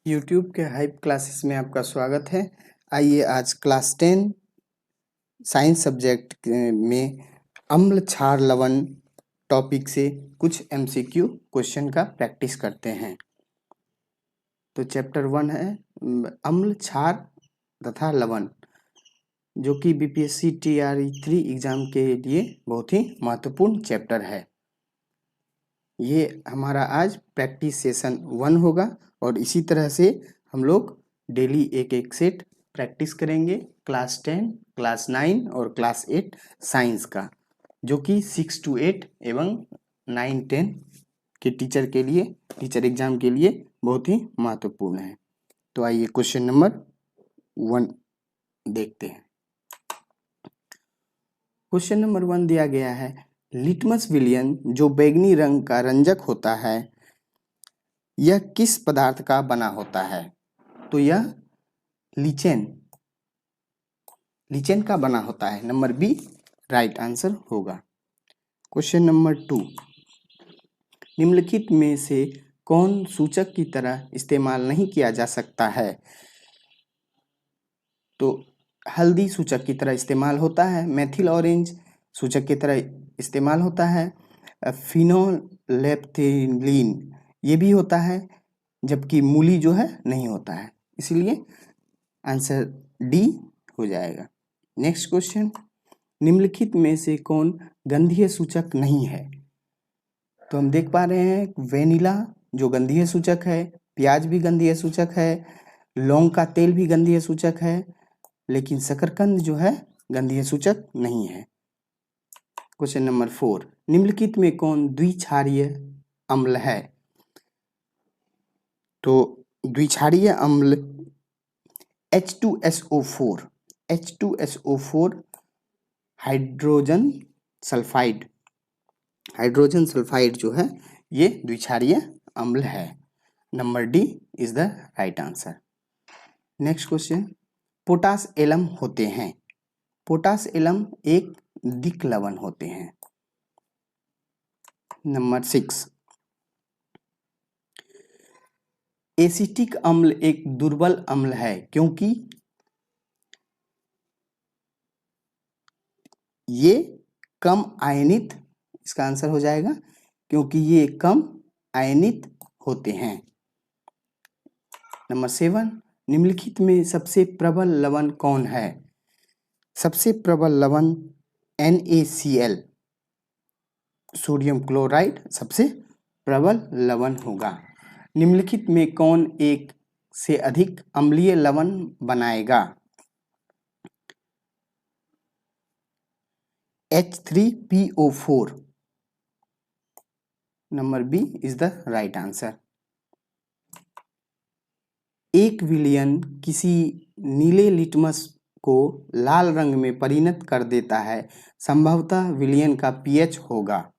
YouTube के hype classes में आपका स्वागत है। आइए आज क्लास 10 साइंस सब्जेक्ट में अम्ल क्षार लवण टॉपिक से कुछ एमसीक्यू क्वेश्चन का प्रैक्टिस करते हैं। तो चैप्टर 1 है अम्ल क्षार तथा लवण, जो कि बीपीएससी टीआरई 3 एग्जाम के लिए बहुत ही महत्वपूर्ण चैप्टर है। ये हमारा आज प्रैक्टिस सेशन 1 होगा और इसी तरह से हम लोग डेली एक एक सेट प्रैक्टिस करेंगे क्लास 10, क्लास 9 और क्लास 8 साइंस का, जो कि 6 to 8 एवं 9, 10 के टीचर एग्जाम के लिए बहुत ही महत्वपूर्ण है। तो आइए क्वेश्चन नंबर 1 देखते हैं। क्वेश्चन नंबर 1 दिया गया है, लिटमस विलयन जो बैंगनी रंग का रंजक होता है, यह किस पदार्थ का बना होता है? तो यह लीचेन का बना होता है। नंबर बी राइट आंसर होगा। क्वेश्चन नंबर 2, निम्नलिखित में से कौन सूचक की तरह इस्तेमाल नहीं किया जा सकता है? तो हल्दी सूचक की तरह इस्तेमाल होता है, मेथिल ऑरेंज सूचक की तरह इस्तेमाल होता है, फिनोलेप्थिलीन ये भी होता है, जबकि मूली जो है नहीं होता है, इसलिए आंसर डी हो जाएगा। नेक्स्ट क्वेश्चन, निम्नलिखित में से कौन गंधीय सूचक नहीं है? तो हम देख पा रहे हैं वेनिला जो गंधीय सूचक है, प्याज भी गंधीय सूचक है, लौंग का तेल भी गंधीय सूचक है, लेकिन शकरकंद जो है गंधीय सूचक नहीं है। क्वेश्चन नंबर 4, निम्नलिखित में कौन द्विक्षारीय अम्ल है? तो द्विक्षारीय अम्ल H2SO4 हाइड्रोजन सल्फाइड जो है ये द्विक्षारीय अम्ल है। Number D is the right answer. Next question, potash alum होते हैं। पोटास एलम एक दिक् लवण होते हैं। नंबर 6, एसिटिक अम्ल एक दुर्बल अम्ल है क्योंकि ये कम आयनित, इसका आंसर हो जाएगा क्योंकि ये कम आयनित होते हैं। नंबर 7, निम्नलिखित में सबसे प्रबल लवण कौन है? सबसे प्रबल लवण NaCl सोडियम क्लोराइड सबसे प्रबल लवण होगा। निम्नलिखित में कौन एक से अधिक अम्लीय लवण बनाएगा? H3PO4 number B is the right answer. एक विलयन किसी नीले लिटमस को लाल रंग में परिणत कर देता है, संभवतः विलयन का pH होगा।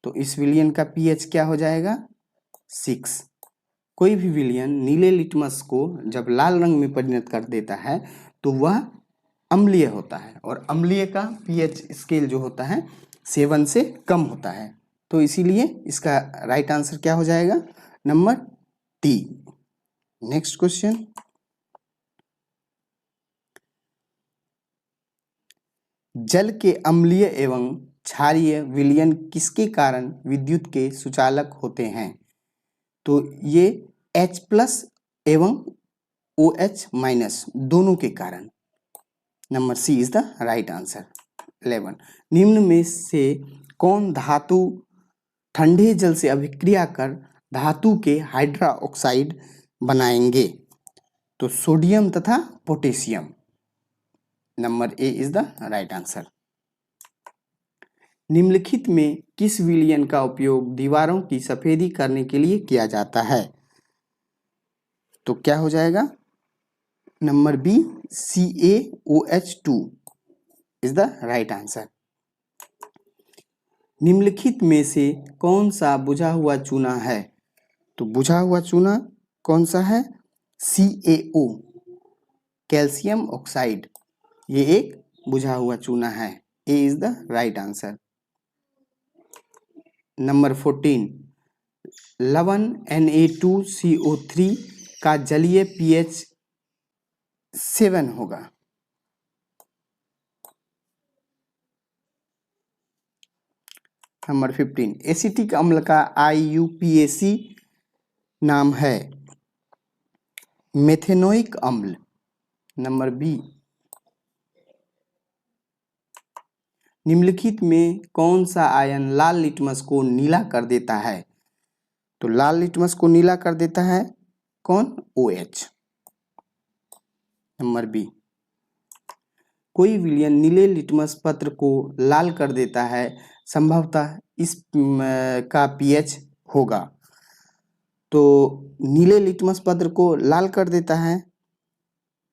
तो इस विलयन का pH क्या हो जाएगा? 6। कोई भी विलयन नीले लिटमस को जब लाल रंग में परिणत कर देता है तो वह अम्लीय होता है, और अम्लीय का pH स्केल जो होता है 7 से कम होता है। तो इसीलिए इसका राइट आंसर क्या हो जाएगा? Number D. नेक्स्ट क्वेश्चन, जल के अम्लीय एवं क्षारीय विलयन किसके कारण विद्युत के सुचालक होते हैं? तो ये H+ एवं OH- दोनों के कारण। Number C is the right answer. 11, निम्न में से कौन धातु ठंडे जल से अभिक्रिया कर धातु के हाइड्रोक्साइड बनाएंगे? तो सोडियम तथा potassium. Number A is the right answer. निम्नलिखित में किस विलयन का उपयोग दीवारों की सफेदी करने के लिए किया जाता है? तो क्या हो जाएगा? Number B CaOH2 is the right answer. निम्नलिखित में से कौन सा बुझा हुआ चूना है? तो बुझा हुआ चूना कौन सा है? CaO कैल्शियम ऑक्साइड, ये एक बुझा हुआ चूना है। A is the right answer. Number 14, लवण Na2CO3 का जलीय pH 7 होगा। नंबर 15, एसिटिक अम्ल का IUPAC नाम है मेथेनोइक अम्ल। नंबर बी, निम्नलिखित में कौन सा आयन लाल लिटमस को नीला कर देता है? तो लाल लिटमस को नीला कर देता है कौन? OH। नंबर बी, कोई विलयन नीले लिटमस पत्र को लाल कर देता है, संभवतः इस का pH होगा। तो नीले लिटमस पत्र को लाल कर देता है,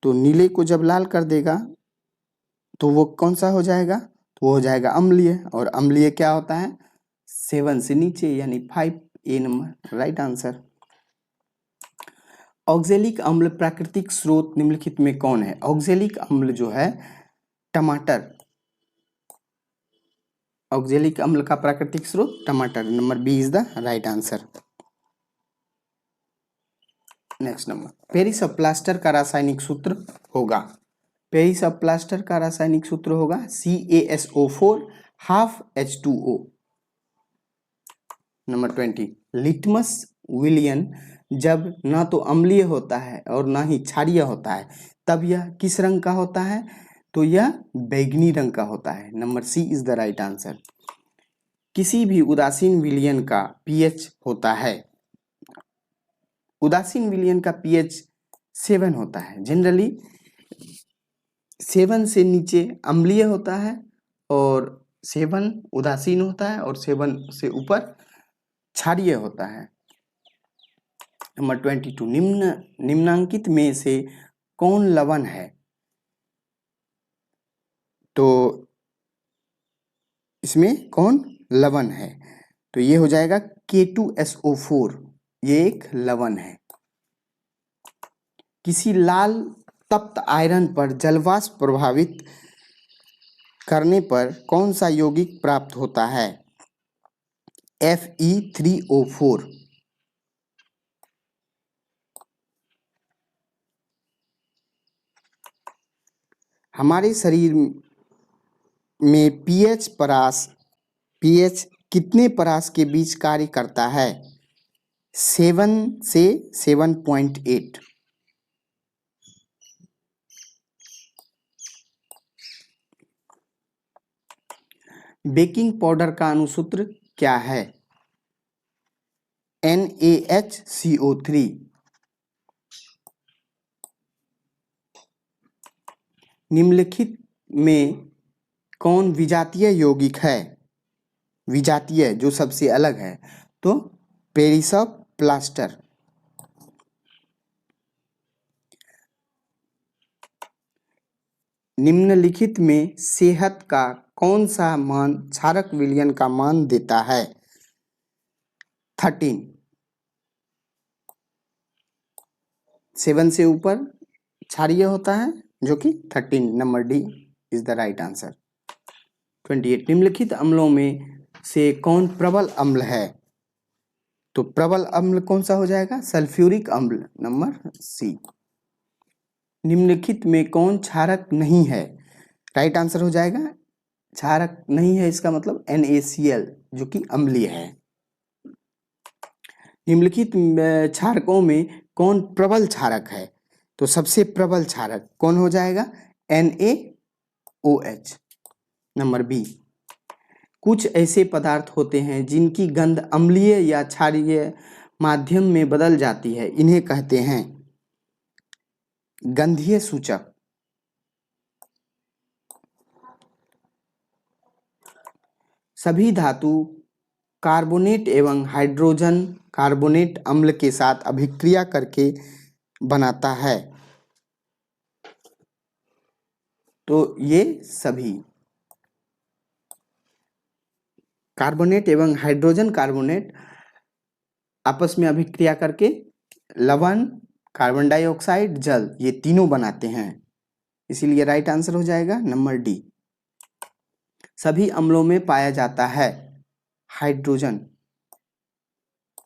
तो नीले को जब लाल कर देगा तो वो कौन सा हो जाएगा? तो वो हो जाएगा अम्लीय, और अम्लीय क्या होता है? 7 से नीचे, यानी 5A number right answer. Oxalic अम्ल प्राकृतिक स्रोत निम्नलिखित में कौन है? ऑक्जेलिक अम्ल जो है टमाटर, ऑक्जेलिक अम्ल का प्राकृतिक स्रोत टमाटर। Number B is the right answer. Next number, Paris of plaster का रासायनिक सूत्र होगा। पेरिस ऑफ प्लास्टर का रासायनिक सूत्र होगा CaSO4 half H2O। Number 20, litmus विलयन जब ना तो अम्लीय होता है और ना ही क्षारीय होता है, तब यह किस रंग का होता है? तो यह बैंगनी रंग का होता है। Number C is the right answer. किसी भी उदासीन विलयन का pH होता है, उदासीन विलयन का pH 7 होता है। जनरली 7 से नीचे अम्लीय होता है और 7 उदासीन होता है और 7 से ऊपर क्षारीय होता है। नंबर 22, निम्नांकित में से कौन लवण है? तो इसमें कौन लवण है? तो ये हो जाएगा K2SO4, ये एक लवण है। किसी लाल तप्त आयरन पर जलवाष्प प्रभावित करने पर कौन सा यौगिक प्राप्त होता है? Fe3O4। हमारे शरीर में pH कितने परास के बीच कार्य करता है? 7 से 7.8। बेकिंग पाउडर का अणुसूत्र क्या है? NaHCO3। निम्नलिखित में कौन विजातीय यौगिक है? विजातीय जो सबसे अलग है, तो पेरिस ऑफ प्लास्टर। निम्नलिखित में सेहत का कौन सा मान क्षारक विलयन का मान देता है? 13। 7 से ऊपर क्षारीय होता है जो कि 13। Number D is the right answer. 28, निम्नलिखित अम्लों में से कौन प्रबल अम्ल है? तो प्रबल अम्ल कौन सा हो जाएगा? सल्फ्यूरिक अम्ल। Number C. निम्नलिखित में कौन क्षारक नहीं है? राइट आंसर हो जाएगा क्षारक नहीं है, इसका मतलब NaCl जो कि अम्लीय है। निम्नलिखित क्षारकों में कौन प्रबल क्षारक है? तो सबसे प्रबल क्षारक कौन हो जाएगा? NaOH। नंबर बी, कुछ ऐसे पदार्थ होते हैं जिनकी गंध अम्लीय या क्षारीय माध्यम में बदल जाती है, इन्हें कहते हैं गंधीय सूचक। सभी धातु कार्बोनेट एवं हाइड्रोजन कार्बोनेट अम्ल के साथ अभिक्रिया करके बनाता है। तो ये सभी कार्बोनेट एवं हाइड्रोजन कार्बोनेट आपस में अभिक्रिया करके लवण, कार्बन डाइऑक्साइड, जल, ये तीनों बनाते हैं। इसीलिए राइट आंसर हो जाएगा नंबर डी। सभी अम्लों में पाया जाता है हाइड्रोजन।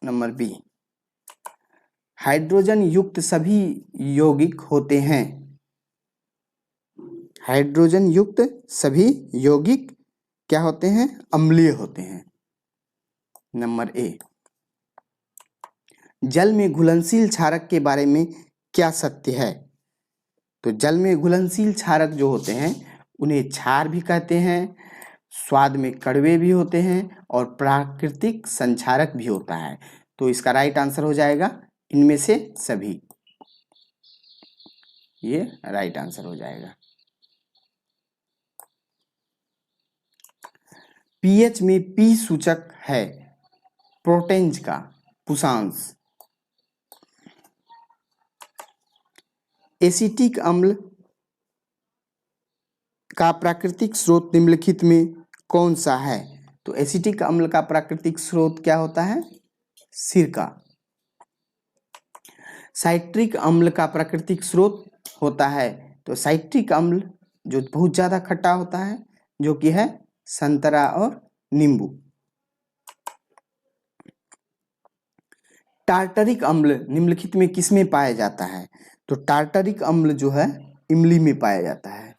Number B. हाइड्रोजन युक्त सभी यौगिक होते हैं। हाइड्रोजन युक्त सभी यौगिक क्या होते हैं? अम्लीय होते हैं। Number A. जल में घुलनशील क्षारक के बारे में क्या सत्य है? तो जल में घुलनशील क्षारक जो होते हैं उन्हें क्षार भी कहते हैं, स्वाद में कड़वे भी होते हैं और प्राकृतिक संक्षारक भी होता है। तो इसका राइट आंसर हो जाएगा इनमें से सभी। ये राइट आंसर हो जाएगा। पीएच में पी सूचक है प्रोटेंज का पुषांश। एसिटिक अम्ल का प्राकृतिक स्रोत निम्नलिखित में कौन सा है? तो एसिटिक अम्ल का प्राकृतिक स्रोत क्या होता है? सिरका। साइट्रिक अम्ल का प्राकृतिक स्रोत होता है, तो साइट्रिक अम्ल जो बहुत ज्यादा खट्टा होता है जो कि है संतरा और नींबू। टार्टरिक अम्ल निम्नलिखित में किसमें पाया जाता है? तो टार्टरिक अम्ल जो है इमली में पाया जाता है।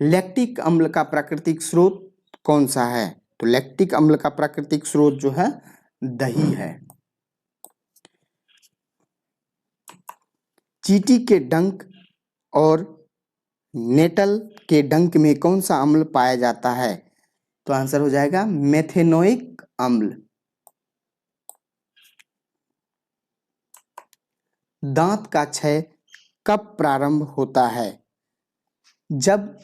लैक्टिक अम्ल का प्राकृतिक स्रोत कौन सा है? तो लैक्टिक अम्ल का प्राकृतिक स्रोत जो है दही है। चींटी के डंक और नेटल के डंक में कौन सा अम्ल पाया जाता है? तो आंसर हो जाएगा मेथेनोइक अम्ल। दांत का क्षय कब प्रारंभ होता है? जब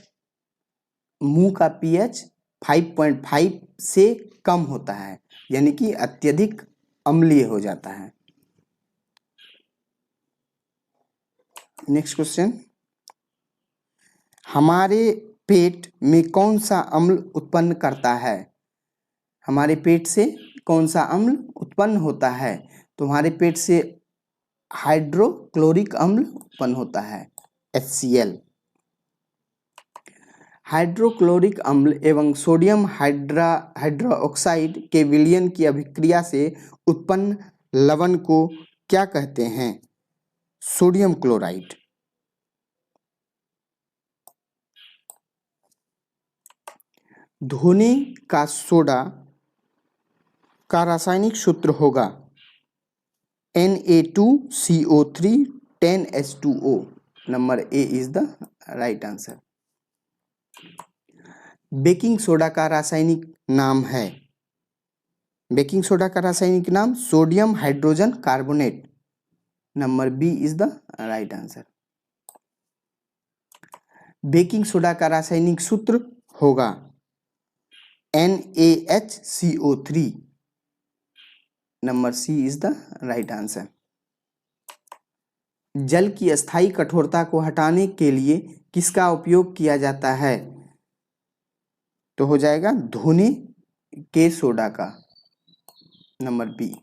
मुंह का पीएच 5.5 से कम होता है, यानी कि अत्यधिक अम्लीय हो जाता है। नेक्स्ट क्वेश्चन, हमारे पेट में कौन सा अम्ल उत्पन्न करता है? हमारे पेट से कौन सा अम्ल उत्पन्न होता है? तो हमारे पेट से हाइड्रोक्लोरिक अम्ल उत्पन्न होता है, HCl। हाइड्रोक्लोरिक अम्ल एवं सोडियम हाइड्रोक्साइड के विलयन की अभिक्रिया से उत्पन्न लवण को क्या कहते हैं? Sodium chloride. धोने का सोडा का रासायनिक सूत्र होगा Na2CO3 10H2O। Number A is the right answer. Baking soda का रासायनिक नाम है? बेकिंग सोडा का रासायनिक नाम sodium hydrogen carbonate. Number B is the right answer. Baking soda का रासायनिक सूत्र होगा NaHCO3। Number C is the right answer. जल की अस्थायी कठोरता को हटाने के लिए किसका उपयोग किया जाता है? तो हो जाएगा धोने के सोडा का। Number B.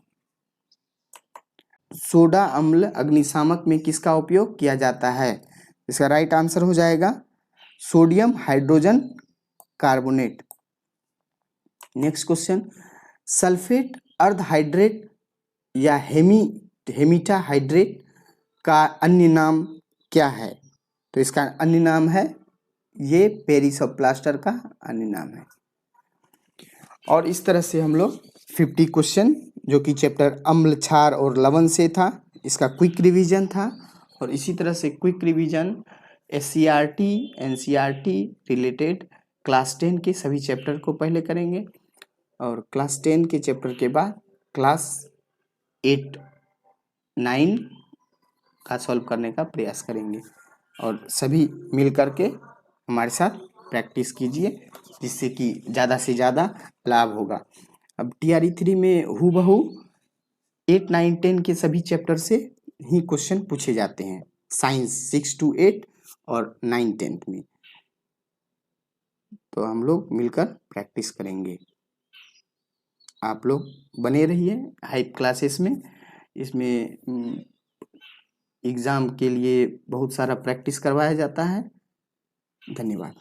सोडा अम्ल अग्निशामक में किसका उपयोग किया जाता है? इसका राइट आंसर हो जाएगा sodium hydrogen carbonate. Next question, sulphate अर्धहाइड्रेट या हेमिटा हाइड्रेट का अन्य नाम क्या है? तो इसका अन्य नाम है, ये पेरिस ऑफ प्लास्टर का अन्य नाम है। और इस तरह से हम लोग 50 क्वेश्चन जो कि चैप्टर अम्ल क्षार और लवण से था, इसका क्विक रिवीजन था। और इसी तरह से quick revision SCERT NCERT related class 10 के सभी चैप्टर को पहले करेंगे और क्लास 10 के चैप्टर के बाद क्लास 8 9 का सॉल्व करने का प्रयास करेंगे। और सभी मिल करके हमारे साथ प्रैक्टिस कीजिए जिससे कि ज़्यादा से ज़्यादा लाभ होगा। अब TRE 3 में हूबहू 8 9 10 के सभी चैप्टर से ही क्वेश्चन पूछे जाते हैं, साइंस 6 to 8 और 9 10 में। तो हम लोग मिलकर प्रैक्टिस करेंगे। आप लोग बने रहिए हाइप क्लासेस में। इसमें एग्ज़ाम के लिए बहुत सारा प्रैक्टिस करवाया जाता है। धन्यवाद।